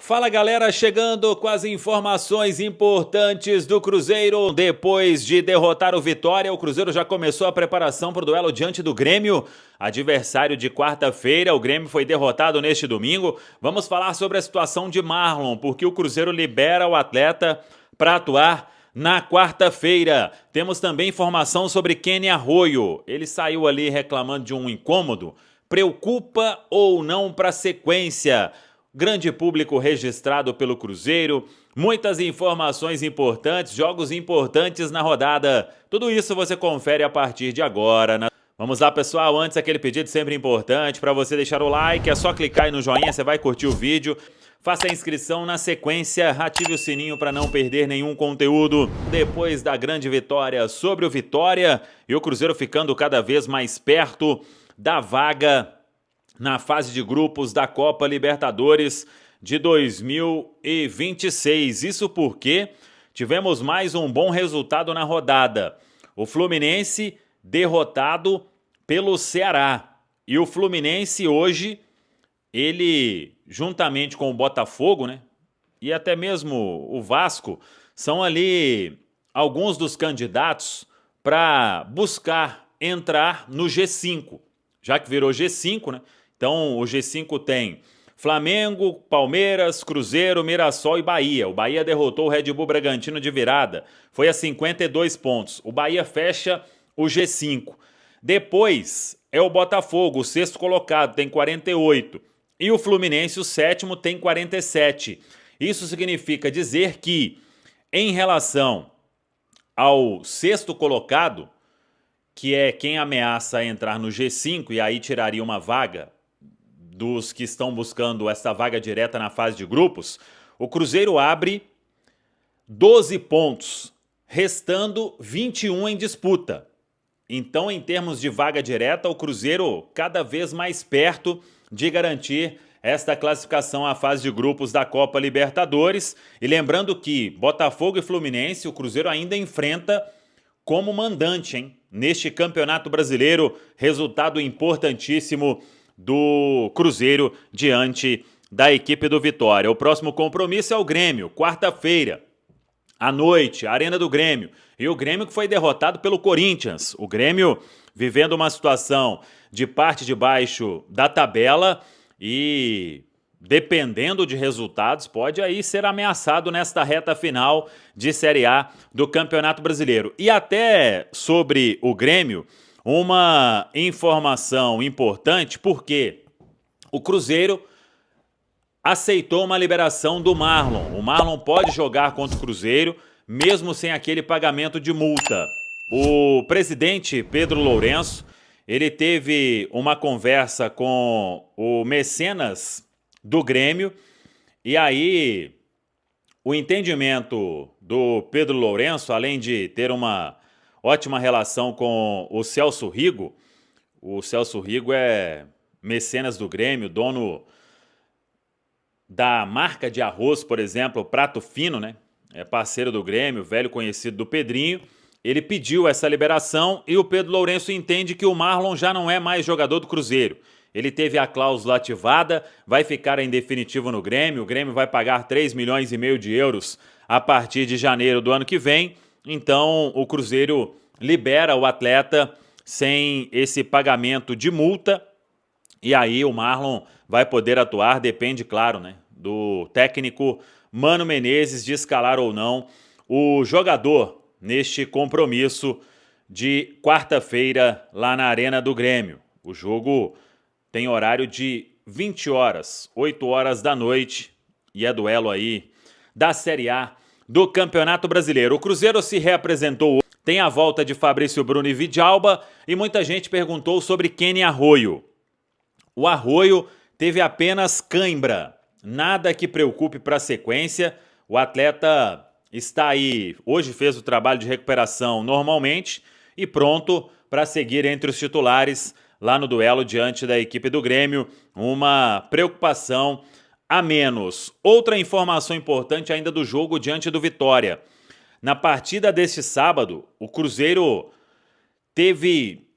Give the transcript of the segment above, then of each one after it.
Fala galera, chegando com as informações importantes do Cruzeiro. Depois de derrotar o Vitória, o Cruzeiro já começou a preparação para o duelo diante do Grêmio, adversário de quarta-feira. O Grêmio foi derrotado neste domingo. Vamos falar sobre a situação de Marlon, porque o Cruzeiro libera o atleta para atuar na quarta-feira. Temos também informação sobre Kenny Arroyo. Ele saiu ali reclamando de um incômodo. Preocupa ou não para a sequência? Grande público registrado pelo Cruzeiro, muitas informações importantes, jogos importantes na rodada. Tudo isso você confere a partir de agora. Vamos lá, pessoal. Antes, aquele pedido sempre importante para você deixar o like. É só clicar aí no joinha, você vai curtir o vídeo. Faça a inscrição na sequência, ative o sininho para não perder nenhum conteúdo. Depois da grande vitória sobre o Vitória e o Cruzeiro ficando cada vez mais perto da vaga na fase de grupos da Copa Libertadores de 2026. Isso porque tivemos mais um bom resultado na rodada. O Fluminense derrotado pelo Ceará. E o Fluminense hoje, ele juntamente com o Botafogo, né, e até mesmo o Vasco, são ali alguns dos candidatos para buscar entrar no G5. Já que virou G5, né? Então, o G5 tem Flamengo, Palmeiras, Cruzeiro, Mirassol e Bahia. O Bahia derrotou o Red Bull Bragantino de virada. Foi a 52 pontos. O Bahia fecha o G5. Depois é o Botafogo, o sexto colocado, tem 48. E o Fluminense, o sétimo, tem 47. Isso significa dizer que, em relação ao sexto colocado, que é quem ameaça entrar no G5 e aí tiraria uma vaga dos que estão buscando essa vaga direta na fase de grupos, o Cruzeiro abre 12 pontos, restando 21 em disputa. Então, em termos de vaga direta, o Cruzeiro cada vez mais perto de garantir esta classificação à fase de grupos da Copa Libertadores. E lembrando que Botafogo e Fluminense, o Cruzeiro ainda enfrenta como mandante, hein? Neste Campeonato Brasileiro, resultado importantíssimo do Cruzeiro diante da equipe do Vitória. O próximo compromisso é o Grêmio, quarta-feira, à noite, Arena do Grêmio. E o Grêmio que foi derrotado pelo Corinthians. O Grêmio vivendo uma situação de parte de baixo da tabela e, dependendo de resultados, pode aí ser ameaçado nesta reta final de Série A do Campeonato Brasileiro. E até sobre o Grêmio, uma informação importante, porque o Cruzeiro aceitou uma liberação do Marlon. O Marlon pode jogar contra o Cruzeiro, mesmo sem aquele pagamento de multa. O presidente Pedro Lourenço, ele teve uma conversa com o mecenas do Grêmio, e aí o entendimento do Pedro Lourenço, além de ter uma ótima relação com o Celso Rigo é mecenas do Grêmio, dono da marca de arroz, por exemplo, Prato Fino, né? É parceiro do Grêmio, velho conhecido do Pedrinho. Ele pediu essa liberação e o Pedro Lourenço entende que o Marlon já não é mais jogador do Cruzeiro. Ele teve a cláusula ativada, vai ficar em definitivo no Grêmio. O Grêmio vai pagar 3,5 milhões de euros a partir de janeiro do ano que vem. Então, o Cruzeiro libera o atleta sem esse pagamento de multa. E aí o Marlon vai poder atuar, depende, claro, né, do técnico Mano Menezes de escalar ou não o jogador neste compromisso de quarta-feira lá na Arena do Grêmio. O jogo tem horário de 20 horas, 8 horas da noite, e é duelo aí da Série A do Campeonato Brasileiro. O Cruzeiro se reapresentou, tem a volta de Fabrício Bruno e Vidalba, e muita gente perguntou sobre Kenny Arroyo. O Arroyo teve apenas cãibra, nada que preocupe para a sequência. O atleta está aí, hoje fez o trabalho de recuperação normalmente e pronto para seguir entre os titulares lá no duelo diante da equipe do Grêmio. Uma preocupação a menos. Outra informação importante ainda do jogo diante do Vitória. Na partida deste sábado, o Cruzeiro teve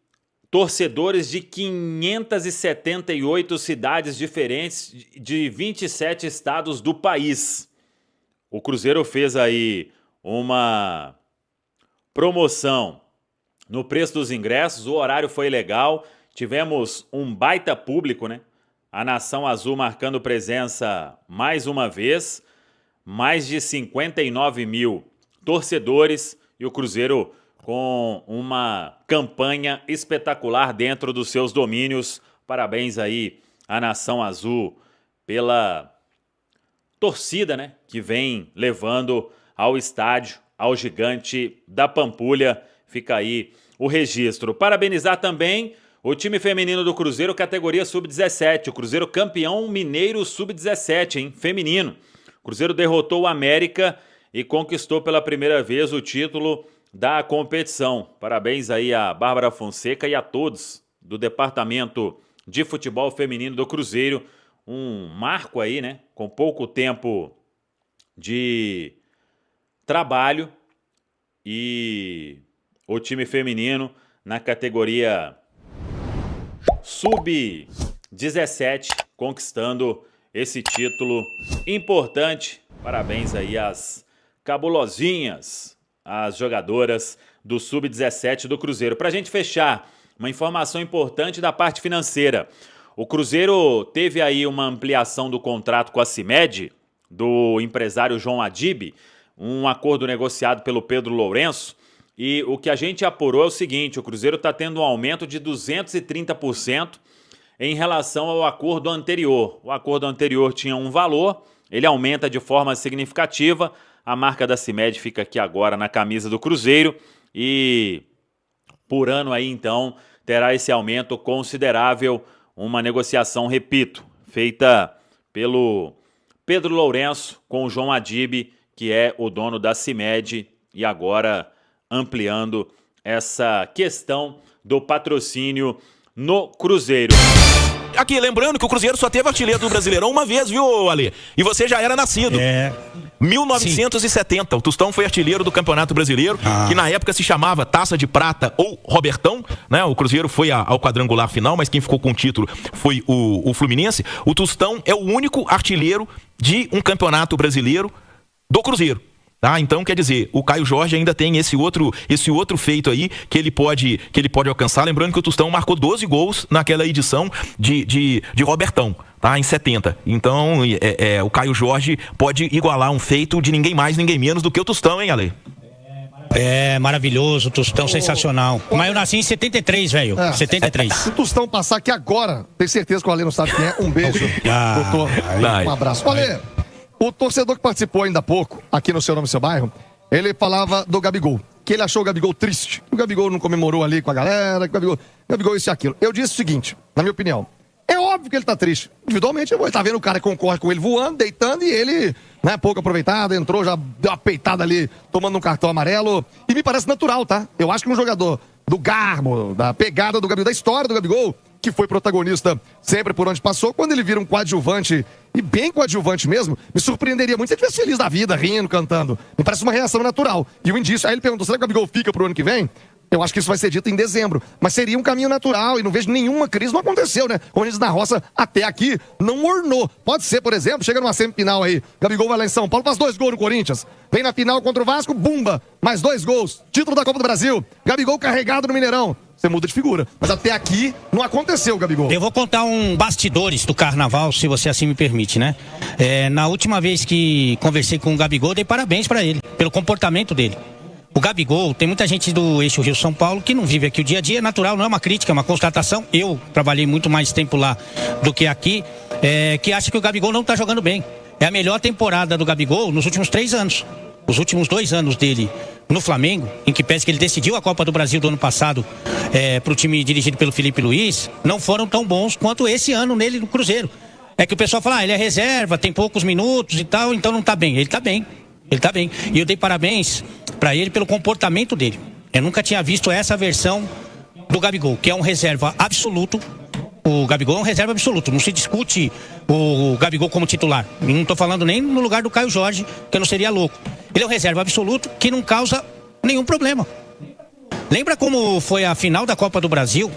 torcedores de 578 cidades diferentes de 27 estados do país. O Cruzeiro fez aí uma promoção no preço dos ingressos, o horário foi legal, tivemos um baita público, né? A Nação Azul marcando presença mais uma vez, mais de 59 mil torcedores e o Cruzeiro com uma campanha espetacular dentro dos seus domínios. Parabéns aí à Nação Azul pela torcida, né, que vem levando ao estádio, ao Gigante da Pampulha. Fica aí o registro. Parabenizar também o time feminino do Cruzeiro, categoria Sub-17. O Cruzeiro campeão mineiro Sub-17, hein? Feminino. O Cruzeiro derrotou o América e conquistou pela primeira vez o título da competição. Parabéns aí a Bárbara Fonseca e a todos do Departamento de Futebol Feminino do Cruzeiro. Um marco aí, né? Com pouco tempo de trabalho e o time feminino na categoria Sub-17 conquistando esse título importante. Parabéns aí às cabulosinhas, as jogadoras do Sub-17 do Cruzeiro. Para a gente fechar, uma informação importante da parte financeira. O Cruzeiro teve aí uma ampliação do contrato com a CIMED, do empresário João Adib, um acordo negociado pelo Pedro Lourenço, e o que a gente apurou é o seguinte: o Cruzeiro está tendo um aumento de 230% em relação ao acordo anterior. O acordo anterior tinha um valor, ele aumenta de forma significativa. A marca da CIMED fica aqui agora na camisa do Cruzeiro e por ano aí então terá esse aumento considerável, uma negociação, repito, feita pelo Pedro Lourenço com o João Adib, que é o dono da CIMED, e agora ampliando essa questão do patrocínio no Cruzeiro. Aqui, lembrando que o Cruzeiro só teve artilheiro do Brasileirão uma vez, viu, Ale? E você já era nascido. 1970, sim. O Tostão foi artilheiro do Campeonato Brasileiro, que na época se chamava Taça de Prata ou Robertão, né? O Cruzeiro foi ao quadrangular final, mas quem ficou com o título foi o Fluminense. O Tostão é o único artilheiro de um Campeonato Brasileiro do Cruzeiro. Tá? Então, quer dizer, o Caio Jorge ainda tem esse outro feito aí que ele pode alcançar. Lembrando que o Tostão marcou 12 gols naquela edição de Robertão, tá? Em 70. Então, o Caio Jorge pode igualar um feito de ninguém mais, ninguém menos do que o Tostão, hein, Ale? É maravilhoso, Tostão, sensacional. Mas eu nasci em 73, velho. 73. Se o Tostão passar aqui agora, tenho certeza que o Ale não sabe quem é. Um beijo, doutor. Um abraço. Ale, o torcedor que participou ainda há pouco, aqui no Seu Nome, Seu Bairro, ele falava do Gabigol, que ele achou o Gabigol triste, que o Gabigol não comemorou ali com a galera, que o Gabigol isso e aquilo. Eu disse o seguinte, na minha opinião, é óbvio que ele tá triste. Individualmente, ele tá vendo o cara que concorre com ele voando, deitando, e ele, né, pouco aproveitado, entrou, já deu uma peitada ali, tomando um cartão amarelo, e me parece natural, tá? Eu acho que um jogador do garbo, da pegada do Gabigol, da história do Gabigol, que foi protagonista sempre por onde passou, quando ele vira um coadjuvante, e bem coadjuvante mesmo, me surpreenderia muito se ele estivesse feliz da vida, rindo, cantando. Me parece uma reação natural. E o indício, aí ele perguntou, será que o Gabigol fica pro ano que vem? Eu acho que isso vai ser dito em dezembro. Mas seria um caminho natural e não vejo nenhuma crise. Não aconteceu, né? Como diz na roça, até aqui, não ornou. Pode ser, por exemplo, chega numa semifinal aí, Gabigol vai lá em São Paulo, faz 2 gols no Corinthians. Vem na final contra o Vasco, bumba, mais 2 gols. Título da Copa do Brasil. Gabigol carregado no Mineirão. Você muda de figura. Mas até aqui não aconteceu, Gabigol. Eu vou contar um bastidores do carnaval, se você assim me permite, né? Na última vez que conversei com o Gabigol, dei parabéns pra ele, pelo comportamento dele. O Gabigol, tem muita gente do eixo Rio-São Paulo que não vive aqui o dia a dia, é natural, não é uma crítica, é uma constatação. Eu trabalhei muito mais tempo lá do que aqui, que acha que o Gabigol não tá jogando bem. É a melhor temporada do Gabigol nos últimos 3 anos. Os últimos 2 anos dele no Flamengo, em que parece que ele decidiu a Copa do Brasil do ano passado pro time dirigido pelo Felipe Luiz, não foram tão bons quanto esse ano nele no Cruzeiro. É que o pessoal fala, ele é reserva, tem poucos minutos e tal, então não tá bem. Ele tá bem. Ele tá bem. E eu dei parabéns pra ele pelo comportamento dele. Eu nunca tinha visto essa versão do Gabigol, que é um reserva absoluto. O Gabigol é um reserva absoluto. Não se discute o Gabigol como titular. E não tô falando nem no lugar do Caio Jorge, que eu não seria louco. Ele é um reserva absoluto que não causa nenhum problema. Lembra como foi a final da Copa do Brasil?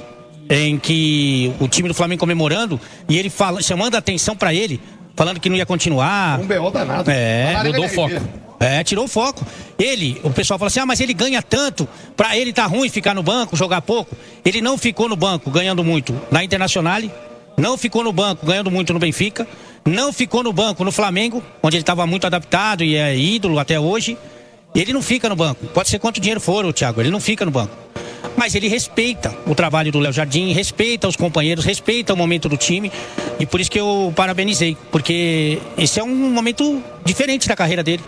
em que o time do Flamengo comemorando e ele chamando a atenção para ele, falando que não ia continuar. Um BO danado. Mudou o foco. Tirou o foco. O pessoal fala assim, mas ele ganha tanto, pra ele tá ruim ficar no banco, jogar pouco. Ele não ficou no banco ganhando muito na Internazionale, não ficou no banco ganhando muito no Benfica, não ficou no banco no Flamengo, onde ele estava muito adaptado e é ídolo até hoje. Ele não fica no banco. Pode ser quanto dinheiro for, Thiago, ele não fica no banco. Mas ele respeita o trabalho do Léo Jardim, respeita os companheiros, respeita o momento do time. E por isso que eu parabenizei, porque esse é um momento diferente da carreira dele.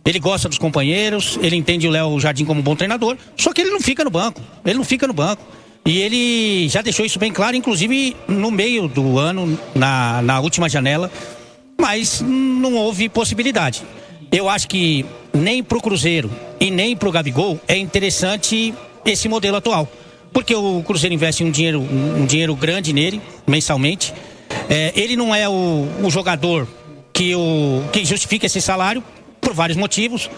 Ele gosta dos companheiros, ele entende o Léo Jardim como um bom treinador, só que ele não fica no banco. Ele não fica no banco. E ele já deixou isso bem claro, inclusive no meio do ano, na última janela. Mas não houve possibilidade. Eu acho que nem pro Cruzeiro e nem pro Gabigol é interessante esse modelo atual. Porque o Cruzeiro investe um dinheiro grande nele, mensalmente. Ele não é o jogador que justifica esse salário, por vários motivos.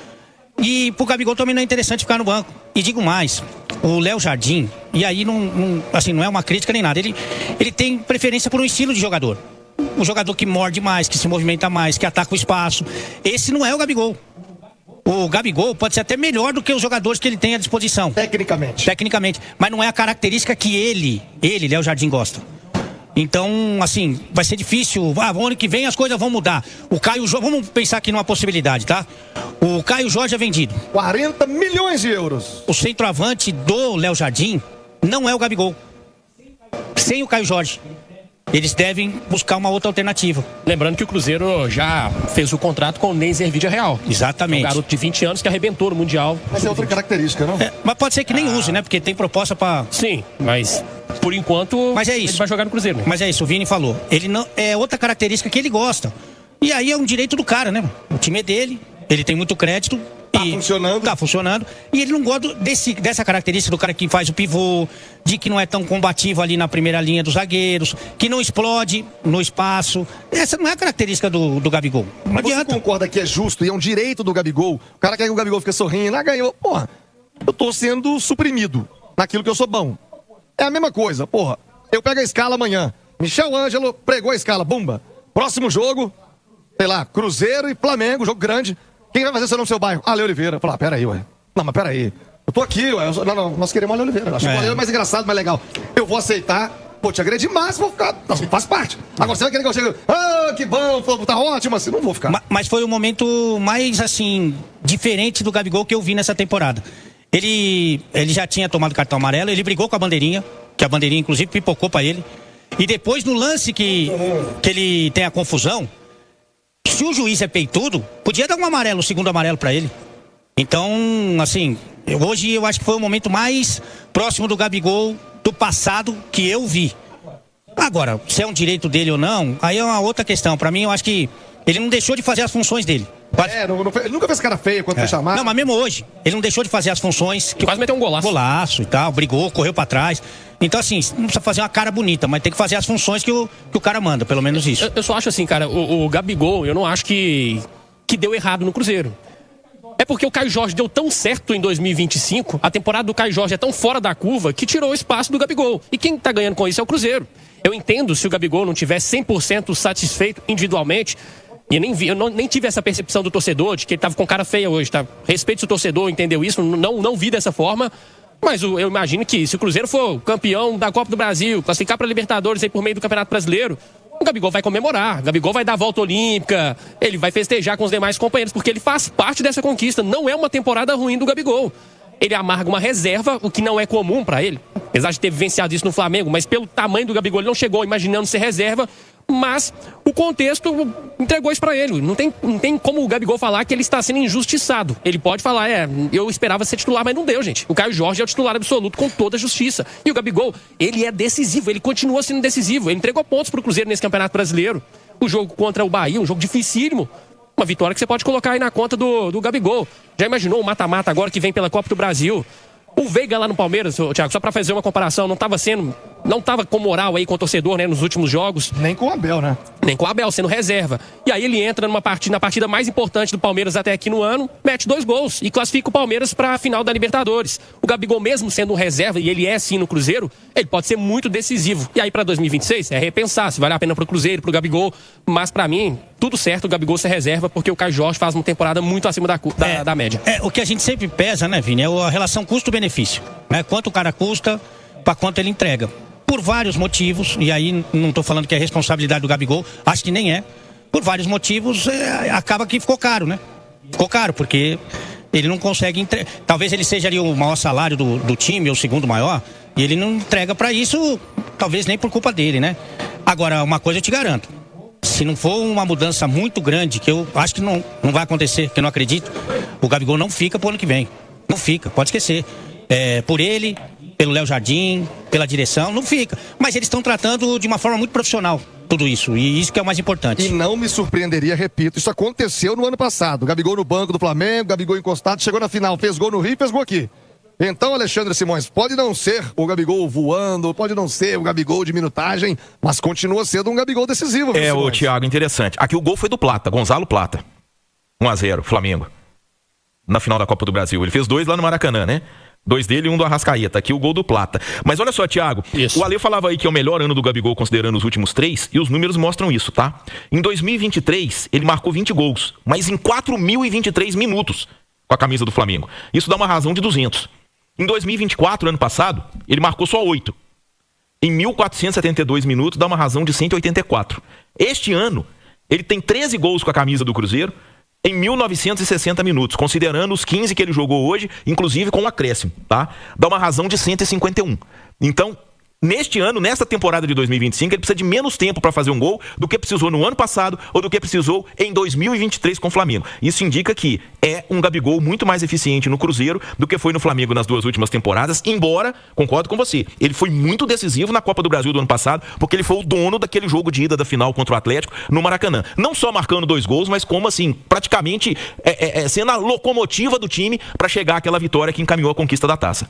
E pro Gabigol também não é interessante ficar no banco. E digo mais, o Léo Jardim, e aí não é uma crítica nem nada, ele tem preferência por um estilo de jogador. Um jogador que morde mais, que se movimenta mais, que ataca o espaço. Esse não é o Gabigol. O Gabigol pode ser até melhor do que os jogadores que ele tem à disposição. Tecnicamente. Mas não é a característica que ele, Léo Jardim, gosta. Então, assim, vai ser difícil. Ano que vem as coisas vão mudar. O Caio Jorge, vamos pensar aqui numa possibilidade, tá? O Caio Jorge é vendido. 40 milhões de euros. O centroavante do Léo Jardim não é o Gabigol. Sem o Caio Jorge. Eles devem buscar uma outra alternativa. Lembrando que o Cruzeiro já fez o contrato com o Neymar Real. Exatamente. Um garoto de 20 anos que arrebentou no Mundial. Mas é outra característica, não? Mas pode ser que nem use, né? Porque tem proposta para... Sim, mas por enquanto ele vai jogar no Cruzeiro. Né? Mas é isso, o Vini falou. Ele não é outra característica que ele gosta. E aí é um direito do cara, né? O time é dele, ele tem muito crédito. Tá funcionando. E ele não gosta dessa característica do cara que faz o pivô, de que não é tão combativo ali na primeira linha dos zagueiros, que não explode no espaço. Essa não é a característica do Gabigol. Não adianta. Você concorda que é justo e é um direito do Gabigol? O cara quer que o Gabigol fique sorrindo, ganhou. Porra, eu tô sendo suprimido naquilo que eu sou bom. É a mesma coisa, porra. Eu pego a escala amanhã. Michel Ângelo pregou a escala, bumba. Próximo jogo, sei lá, Cruzeiro e Flamengo, jogo grande. Quem vai fazer seu nome no seu bairro? Ale Oliveira. Falar, peraí, ué. Não, mas peraí. Eu tô aqui, ué. Não, nós queremos Ale Oliveira. Acho que o Ale é mais engraçado, mais legal. Eu vou aceitar. Te agredi mais, vou ficar. Nossa, faz parte. Agora você vai querer que eu chegue. Que bom, tá ótimo, assim, não vou ficar. Mas foi o momento mais, assim, diferente do Gabigol que eu vi nessa temporada. Ele já tinha tomado cartão amarelo, ele brigou com a bandeirinha, que a bandeirinha, inclusive, pipocou pra ele. E depois, no lance que ele tem a confusão, se o juiz é peitudo, podia dar um segundo amarelo pra ele. Então, assim, hoje eu acho que foi o momento mais próximo do Gabigol do passado que eu vi. Agora, se é um direito dele ou não, aí é uma outra questão. Pra mim, eu acho que ele não deixou de fazer as funções dele. Ele nunca fez cara feia quando foi chamado. Não, mas mesmo hoje, ele não deixou de fazer as funções. Quase meteu um golaço. Golaço e tal, brigou, correu pra trás. Então, assim, não precisa fazer uma cara bonita, mas tem que fazer as funções que o cara manda, pelo menos isso. Eu só acho assim, cara, o Gabigol, eu não acho que deu errado no Cruzeiro. É porque o Caio Jorge deu tão certo em 2025, a temporada do Caio Jorge é tão fora da curva que tirou o espaço do Gabigol. E quem tá ganhando com isso é o Cruzeiro. Eu entendo se o Gabigol não tiver 100% satisfeito individualmente. E eu nem tive essa percepção do torcedor de que ele tava com cara feia hoje, tá? Respeito se o torcedor entendeu isso, não vi dessa forma. Mas eu imagino que se o Cruzeiro for campeão da Copa do Brasil, classificar para Libertadores aí por meio do Campeonato Brasileiro, o Gabigol vai comemorar, o Gabigol vai dar a volta olímpica, ele vai festejar com os demais companheiros, porque ele faz parte dessa conquista. Não é uma temporada ruim do Gabigol. Ele amarga uma reserva, o que não é comum para ele, apesar de ter vivenciado isso no Flamengo, mas pelo tamanho do Gabigol ele não chegou imaginando ser reserva, mas o contexto entregou isso pra ele. Não tem como o Gabigol falar que ele está sendo injustiçado. Ele pode falar, eu esperava ser titular, mas não deu, gente. O Caio Jorge é o titular absoluto com toda a justiça. E o Gabigol, ele é decisivo, ele continua sendo decisivo. Ele entregou pontos pro Cruzeiro nesse Campeonato Brasileiro. O jogo contra o Bahia, um jogo dificílimo. Uma vitória que você pode colocar aí na conta do Gabigol. Já imaginou o mata-mata agora que vem pela Copa do Brasil? O Veiga lá no Palmeiras, Thiago, só pra fazer uma comparação, não estava sendo não estava com moral aí com o torcedor, né, nos últimos jogos. Nem com o Abel, né? Nem com o Abel, sendo reserva. E aí ele entra na partida mais importante do Palmeiras até aqui no ano, mete 2 gols e classifica o Palmeiras para a final da Libertadores. O Gabigol, mesmo sendo um reserva, e ele é sim no Cruzeiro, ele pode ser muito decisivo. E aí para 2026 é repensar se vale a pena pro Cruzeiro, pro Gabigol. Mas para mim, tudo certo o Gabigol ser reserva, porque o Caio Jorge faz uma temporada muito acima da média. O que a gente sempre pesa, né, Vini, é a relação custo-benefício. Né? Quanto o cara custa para quanto ele entrega. Por vários motivos, e aí não estou falando que é responsabilidade do Gabigol, acho que nem é. Por vários motivos, acaba que ficou caro, né? Ficou caro, porque ele não consegue entregar. Talvez ele seja ali o maior salário do time, ou o segundo maior, e ele não entrega para isso, talvez nem por culpa dele, né? Agora, uma coisa eu te garanto, se não for uma mudança muito grande, que eu acho que não vai acontecer, que eu não acredito, o Gabigol não fica pro ano que vem. Não fica, pode esquecer. Por ele, pelo Léo Jardim, pela direção, não fica. Mas eles estão tratando de uma forma muito profissional tudo isso, e isso que é o mais importante. E não me surpreenderia, repito, isso aconteceu no ano passado. O Gabigol no banco do Flamengo, Gabigol encostado, chegou na final, fez gol no Rio, fez gol aqui. Então, Alexandre Simões, pode não ser o Gabigol voando, pode não ser o Gabigol de minutagem, mas continua sendo um Gabigol decisivo. Ô Thiago, interessante. Aqui o gol foi do Plata, Gonzalo Plata. 1-0, Flamengo. Na final da Copa do Brasil. Ele fez 2 lá no Maracanã, né? 2 dele e 1 do Arrascaeta. Aqui o gol do Plata. Mas olha só, Thiago. Isso. O Ale falava aí que é o melhor ano do Gabigol, considerando os últimos 3, e os números mostram isso, tá? Em 2023, ele marcou 20 gols, mas em 4.023 minutos com a camisa do Flamengo. Isso dá uma razão de 200. Em 2024, ano passado, ele marcou só 8. Em 1.472 minutos, dá uma razão de 184. Este ano, ele tem 13 gols com a camisa do Cruzeiro, em 1.960 minutos, considerando os 15 que ele jogou hoje, inclusive com um acréscimo, tá? Dá uma razão de 151. Então, neste ano, nesta temporada de 2025, ele precisa de menos tempo para fazer um gol do que precisou no ano passado ou do que precisou em 2023 com o Flamengo. Isso indica que é um Gabigol muito mais eficiente no Cruzeiro do que foi no Flamengo nas 2 últimas temporadas, embora, concordo com você, ele foi muito decisivo na Copa do Brasil do ano passado, porque ele foi o dono daquele jogo de ida da final contra o Atlético no Maracanã. Não só marcando 2 gols, mas como assim, praticamente sendo a locomotiva do time para chegar àquela vitória que encaminhou a conquista da taça.